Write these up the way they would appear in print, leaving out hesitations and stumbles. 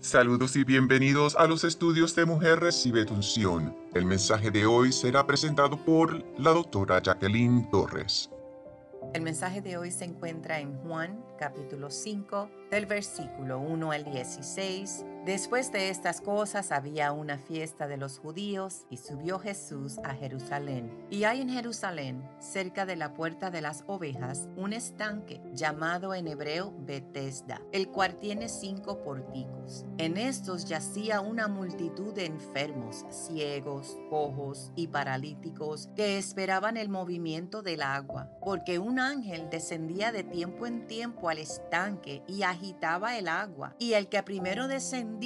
Saludos y bienvenidos a los estudios de Mujer Recibe tu Unción. El mensaje de hoy será presentado por la doctora Jacqueline Torres. El mensaje de hoy se encuentra en Juan, capítulo 5, del versículo 1 al 16. Después de estas cosas había una fiesta de los judíos y subió Jesús a Jerusalén. Y hay en Jerusalén, cerca de la puerta de las ovejas, un estanque llamado en hebreo Betesda, el cual tiene 5 pórticos. En estos yacía una multitud de enfermos, ciegos, cojos y paralíticos que esperaban el movimiento del agua, porque un ángel descendía de tiempo en tiempo al estanque y agitaba el agua, y el que primero descendía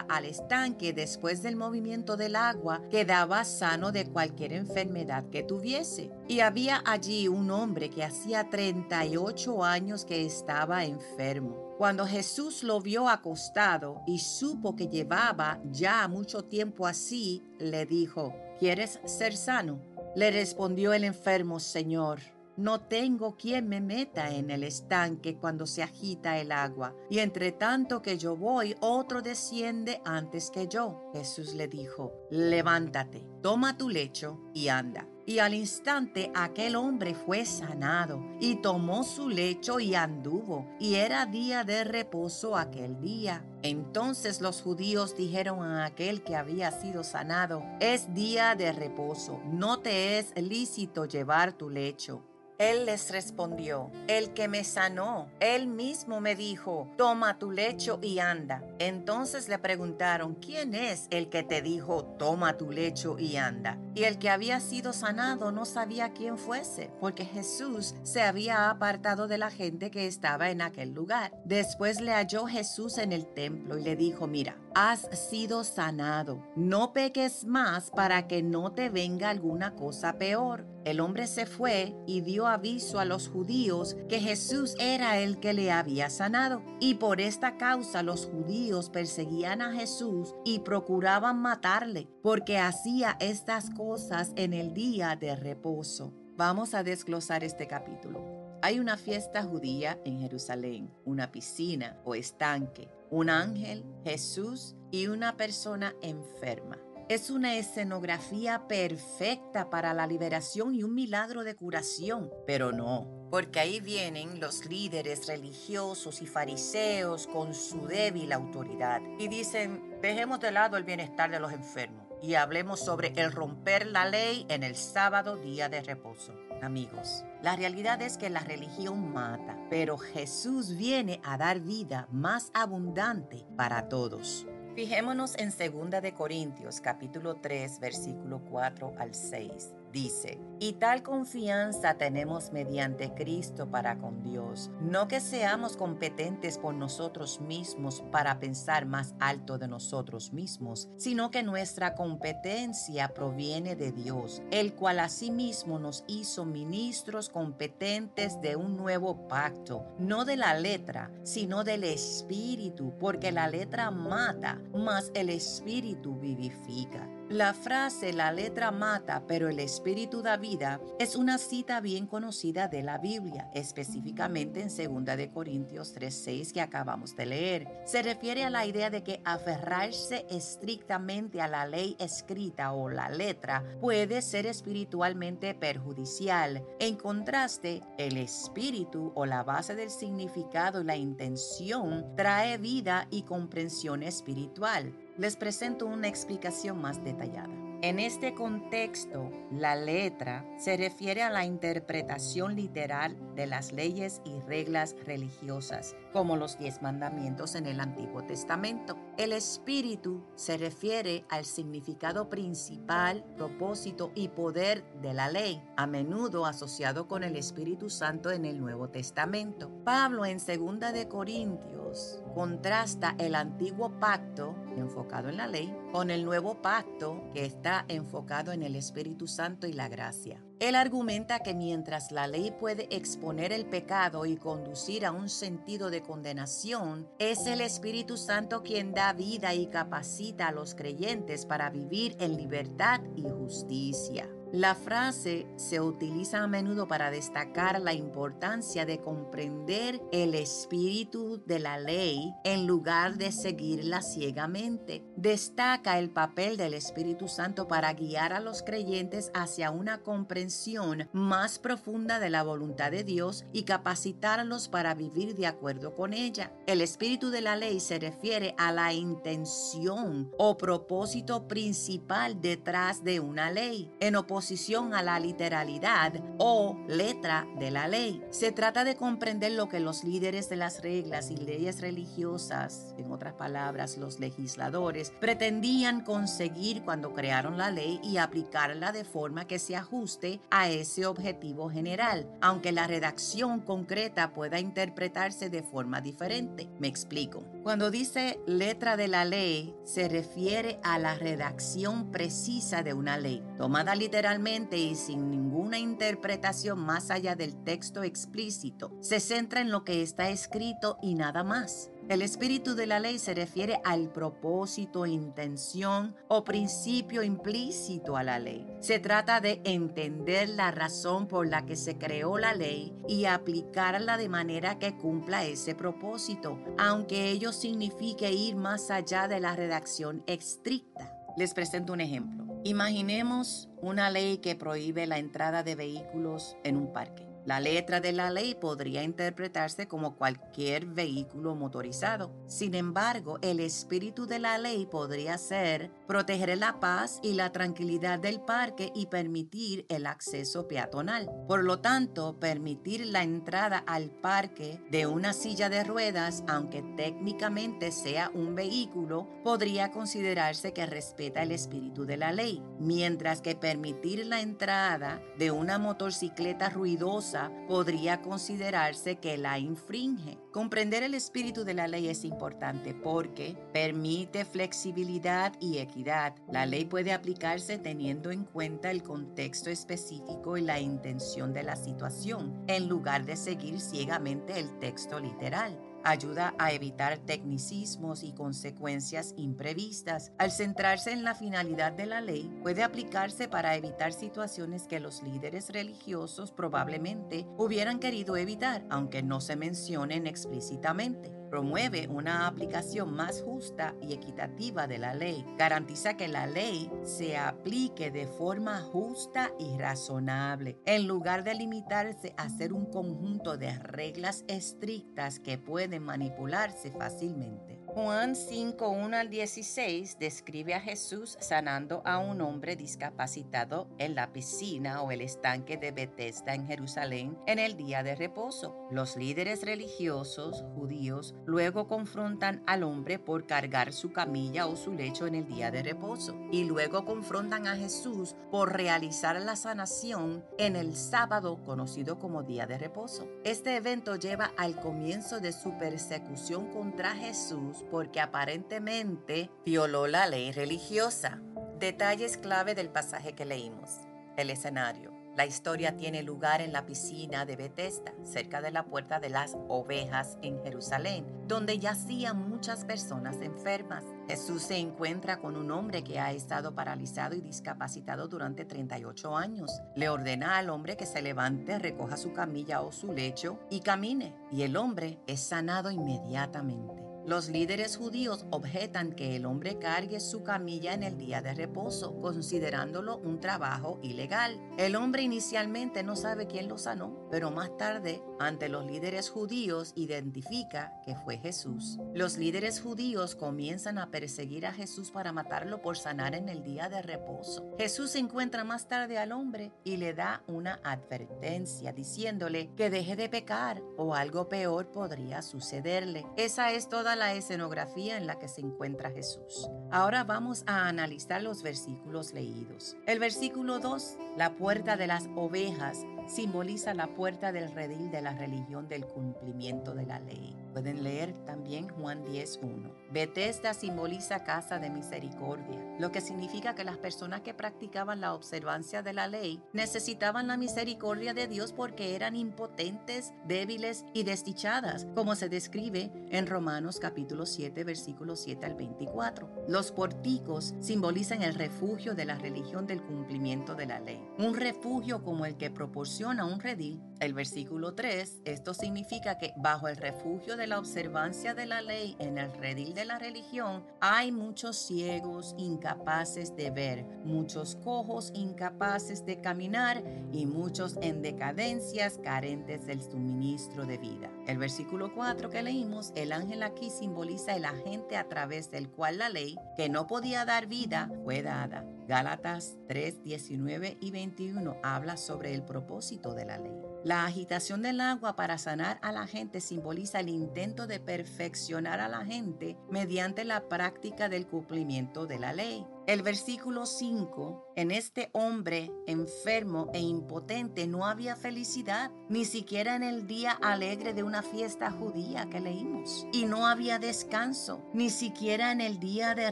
al estanque después del movimiento del agua quedaba sano de cualquier enfermedad que tuviese. Y había allí un hombre que hacía 38 años que estaba enfermo. Cuando Jesús lo vio acostado y supo que llevaba ya mucho tiempo así, le dijo: ¿Quieres ser sano? Le respondió el enfermo: Señor, no tengo quien me meta en el estanque cuando se agita el agua, y entre tanto que yo voy, otro desciende antes que yo. Jesús le dijo: levántate, toma tu lecho y anda. Y al instante aquel hombre fue sanado, y tomó su lecho y anduvo, y era día de reposo aquel día. Entonces los judíos dijeron a aquel que había sido sanado: es día de reposo, no te es lícito llevar tu lecho. Él les respondió: el que me sanó, él mismo me dijo: toma tu lecho y anda. Entonces le preguntaron: ¿quién es el que te dijo: toma tu lecho y anda? Y el que había sido sanado no sabía quién fuese, porque Jesús se había apartado de la gente que estaba en aquel lugar. Después le halló Jesús en el templo y le dijo: mira, has sido sanado, no peques más para que no te venga alguna cosa peor. El hombre se fue y dio aviso a los judíos que Jesús era el que le había sanado, y por esta causa los judíos perseguían a Jesús y procuraban matarle, porque hacía estas cosas en el día de reposo. Vamos a desglosar este capítulo. Hay una fiesta judía en Jerusalén, una piscina o estanque, un ángel, Jesús y una persona enferma. Es una escenografía perfecta para la liberación y un milagro de curación, pero no, porque ahí vienen los líderes religiosos y fariseos con su débil autoridad y dicen: dejemos de lado el bienestar de los enfermos y hablemos sobre el romper la ley en el sábado, día de reposo. Amigos, la realidad es que la religión mata, pero Jesús viene a dar vida más abundante para todos. Fijémonos en 2 de Corintios, capítulo 3, versículo 4 al 6. Dice: y tal confianza tenemos mediante Cristo para con Dios, no que seamos competentes por nosotros mismos para pensar más alto de nosotros mismos, sino que nuestra competencia proviene de Dios, el cual asimismo nos hizo ministros competentes de un nuevo pacto, no de la letra, sino del Espíritu, porque la letra mata, mas el Espíritu vivifica. La frase "la letra mata, pero el Espíritu da vida" es una cita bien conocida de la Biblia, específicamente en 2 de Corintios 3:6 que acabamos de leer. Se refiere a la idea de que aferrarse estrictamente a la ley escrita o la letra puede ser espiritualmente perjudicial. En contraste, el espíritu o la base del significado y la intención trae vida y comprensión espiritual. Les presento una explicación más detallada. En este contexto, la letra se refiere a la interpretación literal de las leyes y reglas religiosas, como los 10 mandamientos en el Antiguo Testamento. El espíritu se refiere al significado principal, propósito y poder de la ley, a menudo asociado con el Espíritu Santo en el Nuevo Testamento. Pablo en 2 de Corintios contrasta el antiguo pacto, enfocado en la ley, con el nuevo pacto, que está enfocado en el Espíritu Santo y la gracia. Él argumenta que mientras la ley puede exponer el pecado y conducir a un sentido de condenación, es el Espíritu Santo quien da vida y capacita a los creyentes para vivir en libertad y justicia. La frase se utiliza a menudo para destacar la importancia de comprender el espíritu de la ley en lugar de seguirla ciegamente. Destaca el papel del Espíritu Santo para guiar a los creyentes hacia una comprensión más profunda de la voluntad de Dios y capacitarlos para vivir de acuerdo con ella. El espíritu de la ley se refiere a la intención o propósito principal detrás de una ley, en oposición a la literalidad o letra de la ley. Se trata de comprender lo que los líderes de las reglas y leyes religiosas, en otras palabras, los legisladores, pretendían conseguir cuando crearon la ley y aplicarla de forma que se ajuste a ese objetivo general, aunque la redacción concreta pueda interpretarse de forma diferente. Me explico. Cuando dice letra de la ley, se refiere a la redacción precisa de una ley, tomada literalmente y sin ninguna interpretación más allá del texto explícito. Se centra en lo que está escrito y nada más. El espíritu de la ley se refiere al propósito, intención o principio implícito a la ley. Se trata de entender la razón por la que se creó la ley y aplicarla de manera que cumpla ese propósito, aunque ello signifique ir más allá de la redacción estricta. Les presento un ejemplo. Imaginemos una ley que prohíbe la entrada de vehículos en un parque. La letra de la ley podría interpretarse como cualquier vehículo motorizado. Sin embargo, el espíritu de la ley podría ser proteger la paz y la tranquilidad del parque y permitir el acceso peatonal. Por lo tanto, permitir la entrada al parque de una silla de ruedas, aunque técnicamente sea un vehículo, podría considerarse que respeta el espíritu de la ley, mientras que permitir la entrada de una motocicleta ruidosa podría considerarse que la infringe. Comprender el espíritu de la ley es importante porque permite flexibilidad y equidad. La ley puede aplicarse teniendo en cuenta el contexto específico y la intención de la situación, en lugar de seguir ciegamente el texto literal. Ayuda a evitar tecnicismos y consecuencias imprevistas. Al centrarse en la finalidad de la ley, puede aplicarse para evitar situaciones que los líderes religiosos probablemente hubieran querido evitar, aunque no se mencionen explícitamente. Promueve una aplicación más justa y equitativa de la ley. Garantiza que la ley se aplique de forma justa y razonable, en lugar de limitarse a ser un conjunto de reglas estrictas que pueden manipularse fácilmente. Juan 5:1-16 describe a Jesús sanando a un hombre discapacitado en la piscina o el estanque de Betesda en Jerusalén en el día de reposo. Los líderes religiosos judíos luego confrontan al hombre por cargar su camilla o su lecho en el día de reposo y luego confrontan a Jesús por realizar la sanación en el sábado conocido como día de reposo. Este evento lleva al comienzo de su persecución contra Jesús porque aparentemente violó la ley religiosa. Detalles clave del pasaje que leímos. El escenario. La historia tiene lugar en la piscina de Betesda, cerca de la Puerta de las Ovejas en Jerusalén, donde yacían muchas personas enfermas. Jesús se encuentra con un hombre que ha estado paralizado y discapacitado durante 38 años. Le ordena al hombre que se levante, recoja su camilla o su lecho y camine, y el hombre es sanado inmediatamente. Los líderes judíos objetan que el hombre cargue su camilla en el día de reposo, considerándolo un trabajo ilegal. El hombre inicialmente no sabe quién lo sanó, pero más tarde, ante los líderes judíos, identifica que fue Jesús. Los líderes judíos comienzan a perseguir a Jesús para matarlo por sanar en el día de reposo. Jesús encuentra más tarde al hombre y le da una advertencia diciéndole que deje de pecar o algo peor podría sucederle. Esa es toda la escenografía en la que se encuentra Jesús. Ahora vamos a analizar los versículos leídos. El versículo 2, la puerta de las ovejas, simboliza la puerta del redil de la religión del cumplimiento de la ley. Pueden leer también Juan 10:1. Betesda simboliza casa de misericordia, lo que significa que las personas que practicaban la observancia de la ley necesitaban la misericordia de Dios porque eran impotentes, débiles y desdichadas, como se describe en Romanos capítulo 7, versículos 7 al 24. Los pórticos simbolizan el refugio de la religión del cumplimiento de la ley. Un refugio como el que proporciona un redil. El versículo 3, esto significa que bajo el refugio de la observancia de la ley en el redil de la religión, hay muchos ciegos incapaces de ver, muchos cojos incapaces de caminar y muchos en decadencias carentes del suministro de vida. El versículo 4 que leímos, el ángel aquí simboliza el agente a través del cual la ley, que no podía dar vida, fue dada. Gálatas 3, 19 y 21 habla sobre el propósito de la ley. La agitación del agua para sanar a la gente simboliza el intento de perfeccionar a la gente mediante la práctica del cumplimiento de la ley. El versículo 5, en este hombre enfermo e impotente no había felicidad, ni siquiera en el día alegre de una fiesta judía que leímos. Y no había descanso, ni siquiera en el día de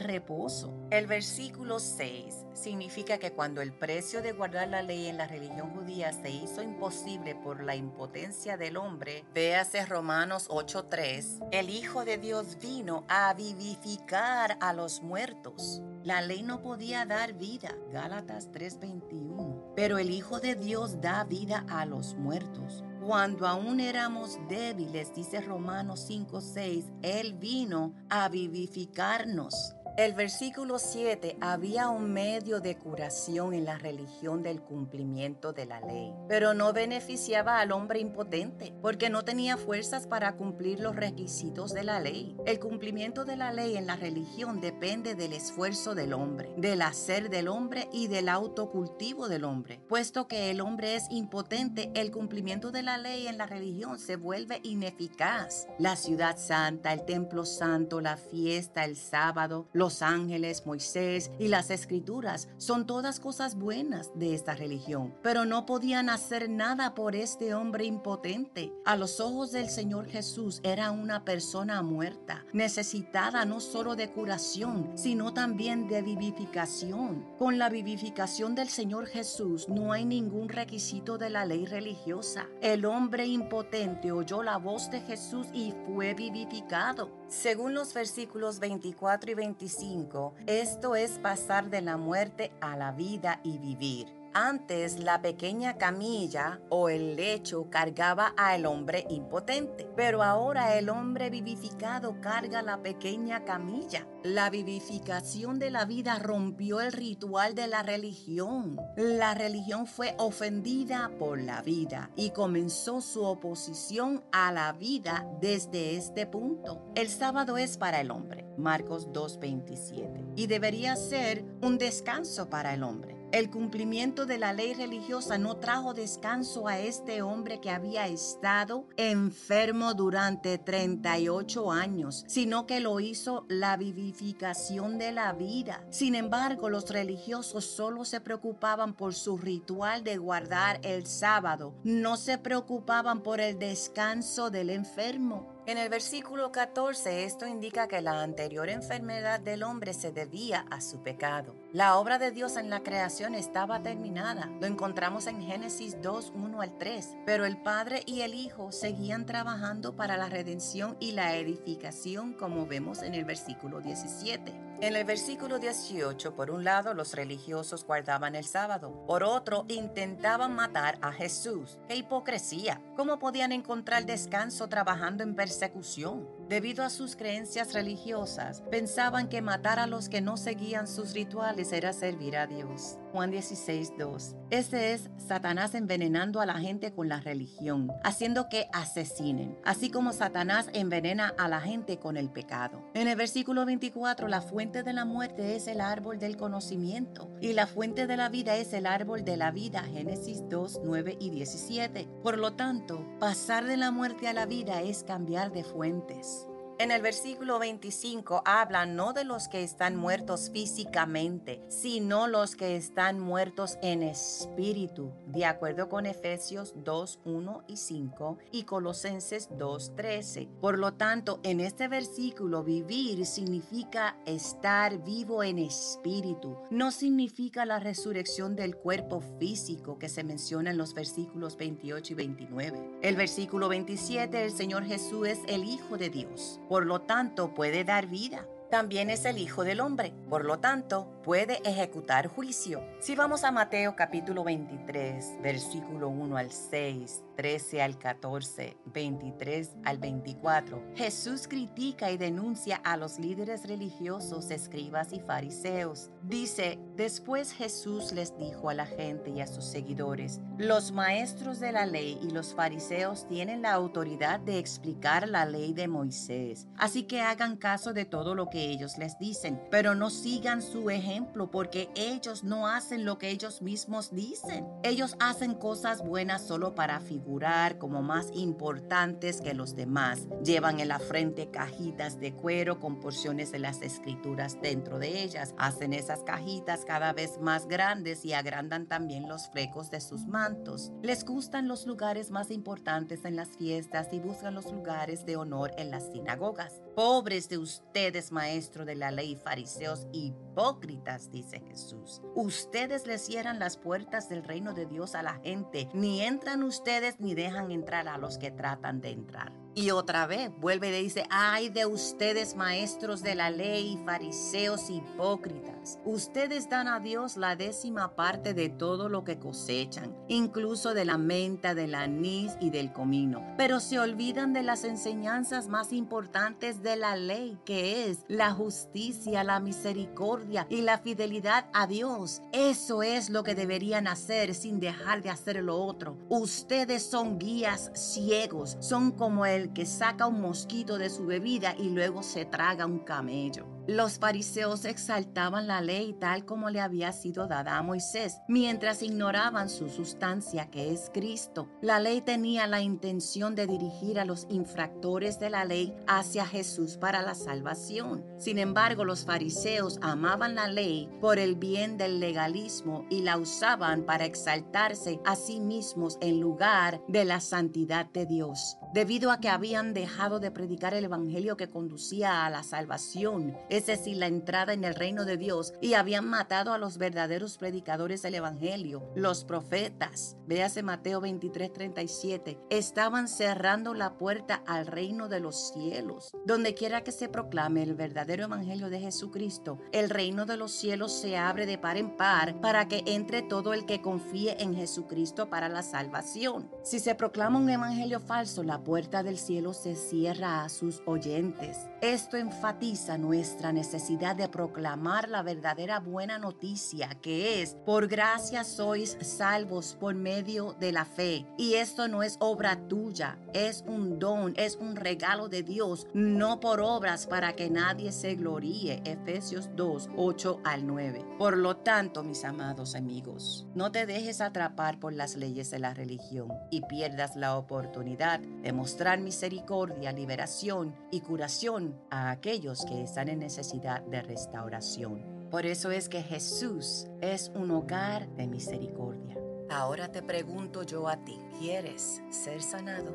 reposo. El versículo 6 significa que cuando el precio de guardar la ley en la religión judía se hizo imposible por la impotencia del hombre, véase Romanos 8:3, el Hijo de Dios vino a vivificar a los muertos. La ley no podía dar vida, Gálatas 3:21, pero el Hijo de Dios da vida a los muertos. Cuando aún éramos débiles, dice Romanos 5:6, Él vino a vivificarnos. El versículo 7, había un medio de curación en la religión del cumplimiento de la ley, pero no beneficiaba al hombre impotente, porque no tenía fuerzas para cumplir los requisitos de la ley. El cumplimiento de la ley en la religión depende del esfuerzo del hombre, del hacer del hombre y del autocultivo del hombre. Puesto que el hombre es impotente, el cumplimiento de la ley en la religión se vuelve ineficaz. La ciudad santa, el templo santo, la fiesta, el sábado, los ángeles, Moisés y las escrituras son todas cosas buenas de esta religión, pero no podían hacer nada por este hombre impotente. A los ojos del Señor Jesús era una persona muerta, necesitada no solo de curación, sino también de vivificación. Con la vivificación del Señor Jesús no hay ningún requisito de la ley religiosa. El hombre impotente oyó la voz de Jesús y fue vivificado. Según los versículos 24 y 25, esto es pasar de la muerte a la vida y vivir. Antes la pequeña camilla o el lecho cargaba al hombre impotente, pero ahora el hombre vivificado carga la pequeña camilla. La vivificación de la vida rompió el ritual de la religión. La religión fue ofendida por la vida y comenzó su oposición a la vida desde este punto. El sábado es para el hombre, Marcos 2:27, y debería ser un descanso para el hombre. El cumplimiento de la ley religiosa no trajo descanso a este hombre que había estado enfermo durante 38 años, sino que lo hizo la vivificación de la vida. Sin embargo, los religiosos solo se preocupaban por su ritual de guardar el sábado, no se preocupaban por el descanso del enfermo. En el versículo 14, esto indica que la anterior enfermedad del hombre se debía a su pecado. La obra de Dios en la creación estaba terminada. Lo encontramos en Génesis 2, 1 al 3. Pero el Padre y el Hijo seguían trabajando para la redención y la edificación, como vemos en el versículo 17. En el versículo 18, por un lado, los religiosos guardaban el sábado. Por otro, intentaban matar a Jesús. ¡Qué hipocresía! ¿Cómo podían encontrar descanso trabajando en persecución? Debido a sus creencias religiosas, pensaban que matar a los que no seguían sus rituales era servir a Dios. Juan 16:2. Este es Satanás envenenando a la gente con la religión, haciendo que asesinen, así como Satanás envenena a la gente con el pecado. En el versículo 24, la fuente de la muerte es el árbol del conocimiento y la fuente de la vida es el árbol de la vida, Génesis 2, 9 y 17. Por lo tanto, pasar de la muerte a la vida es cambiar de fuentes. En el versículo 25 habla no de los que están muertos físicamente, sino los que están muertos en espíritu, de acuerdo con Efesios 2, 1 y 5 y Colosenses 2, 13. Por lo tanto, en este versículo, vivir significa estar vivo en espíritu. No significa la resurrección del cuerpo físico que se menciona en los versículos 28 y 29. El versículo 27, el Señor Jesús es el Hijo de Dios. por lo tanto puede dar vida. También es el Hijo del Hombre, por lo tanto, puede ejecutar juicio. Si vamos a Mateo capítulo 23, versículo 1 al 6, 13 al 14, 23 al 24, Jesús critica y denuncia a los líderes religiosos, escribas y fariseos. Dice, después Jesús les dijo a la gente y a sus seguidores, los maestros de la ley y los fariseos tienen la autoridad de explicar la ley de Moisés, así que hagan caso de todo lo que ellos les dicen, pero no sigan su ejemplo porque ellos no hacen lo que ellos mismos dicen. Ellos hacen cosas buenas solo para figurar como más importantes que los demás. Llevan en la frente cajitas de cuero con porciones de las escrituras dentro de ellas. Hacen esas cajitas cada vez más grandes y agrandan también los flecos de sus mantos. Les gustan los lugares más importantes en las fiestas y buscan los lugares de honor en las sinagogas. Pobres de ustedes, maestro de la ley, fariseos hipócritas, dice Jesús. Ustedes les cierran las puertas del reino de Dios a la gente. Ni entran ustedes ni dejan entrar a los que tratan de entrar. Y otra vez vuelve y dice, ay de ustedes, maestros de la ley, fariseos hipócritas. Ustedes dan a Dios la 10ª parte de todo lo que cosechan, incluso de la menta, del anís y del comino. Pero se olvidan de las enseñanzas más importantes de la ley, que es la justicia, la misericordia y la fidelidad a Dios. Eso es lo que deberían hacer sin dejar de hacer lo otro. Ustedes son guías ciegos, son como el que saca un mosquito de su bebida y luego se traga un camello. Los fariseos exaltaban la ley tal como le había sido dada a Moisés, mientras ignoraban su sustancia, que es Cristo. La ley tenía la intención de dirigir a los infractores de la ley hacia Jesús para la salvación. Sin embargo, los fariseos amaban la ley por el bien del legalismo y la usaban para exaltarse a sí mismos en lugar de la santidad de Dios. Debido a que habían dejado de predicar el evangelio que conducía a la salvación, es decir, la entrada en el reino de Dios, y habían matado a los verdaderos predicadores del evangelio, los profetas. Véase Mateo 23:37. Estaban cerrando la puerta al reino de los cielos. Donde quiera que se proclame el verdadero evangelio de Jesucristo, el reino de los cielos se abre de par en par para que entre todo el que confíe en Jesucristo para la salvación. Si se proclama un evangelio falso, la puerta del cielo se cierra a sus oyentes. Esto enfatiza nuestra necesidad de proclamar la verdadera buena noticia, que es: por gracia sois salvos por medio de la fe. Y esto no es obra tuya, es un don, es un regalo de Dios, no por obras para que nadie se gloríe. Efesios 2, 8 al 9. Por lo tanto, mis amados amigos, no te dejes atrapar por las leyes de la religión y pierdas la oportunidad de mostrar misericordia, liberación y curación a aquellos que están en necesidad de restauración. Por eso es que Jesús es un hogar de misericordia. Ahora te pregunto yo a ti, ¿quieres ser sanado?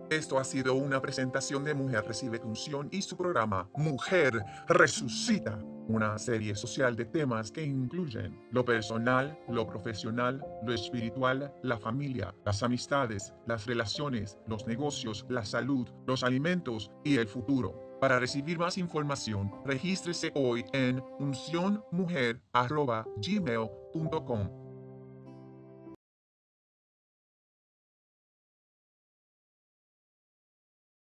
Esto ha sido una presentación de Mujer Recibe tu Unción y su programa Mujer Resucita, una serie social de temas que incluyen lo personal, lo profesional, lo espiritual, la familia, las amistades, las relaciones, los negocios, la salud, los alimentos y el futuro. Para recibir más información, regístrese hoy en uncionmujer@gmail.com.